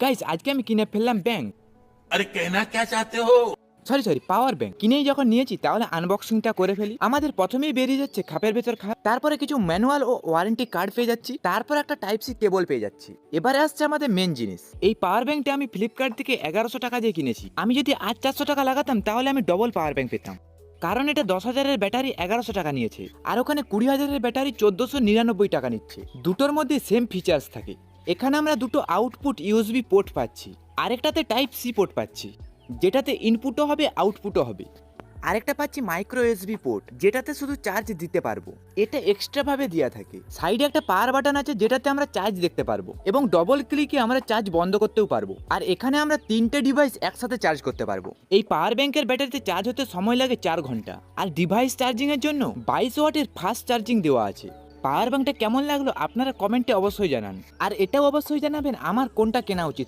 Guys আজকে আমি কিনে ফেললাম ব্যাংক। अरे कहना क्या चाहते हो? Sorry power bank. কিনেই যখন নিয়েছি তাহলে আনবক্সিংটা করে ফেলি। আমাদের প্রথমেই বেরিয়ে যাচ্ছে খাপের ভেতর খাপ, তারপরে কিছু ম্যানুয়াল ও ওয়ারেন্টি কার্ড পেয়ে যাচ্ছি, তারপর একটা টাইপ সি কেবল পেয়ে যাচ্ছি। এবারে আসছে আমাদের মেন জিনিস। এই পাওয়ার ব্যাংকটা আমি ফ্লিপকার্ট থেকে 1100 টাকা দিয়ে কিনেছি। আমি যদি আজ 400 টাকা লাগাতাম তাহলে আমি ডবল পাওয়ার ব্যাংক পেতাম, কারণ এটা 10,000-এর ব্যাটারি 1100 টাকা নিয়েছে, আর ওখানে 20,000-এর ব্যাটারি 1499 টাকা নিচ্ছে। দুটোর মধ্যে সেম ফিচার্স থাকে। এখানে আমরা দুটো আউটপুট ইউএসবি পোর্ট পাচ্ছি, আরেকটাতে টাইপ সি পোর্ট পাচ্ছি, যেটাতে ইনপুটও হবে আউটপুটও হবে। আরেকটা পাচ্ছি মাইক্রো এসবি পোর্ট, যেটাতে শুধু চার্জ দিতে পারবো। এটা এক্সট্রা ভাবে দেওয়া থাকে। সাইডে একটা পাওয়ার বাটন আছে যেটাতে আমরা চার্জ দেখতে পারবো, এবং ডবল ক্লিকে আমরা চার্জ বন্ধ করতেও পারবো। আর এখানে আমরা 3টে ডিভাইস একসাথে চার্জ করতে পারবো। এই পাওয়ার ব্যাংকের ব্যাটারিতে চার্জ হতে সময় লাগে 4 ঘন্টা, আর ডিভাইস চার্জিং এর জন্য 22 ওয়াটের ফাস্ট চার্জিং দেওয়া আছে। পাওয়ার ব্যাংকটা কেমন লাগলো আপনারা কমেন্টে অবশ্যই জানান, আর এটাও অবশ্যই জানাবেন আমার কোনটা কেনা উচিত।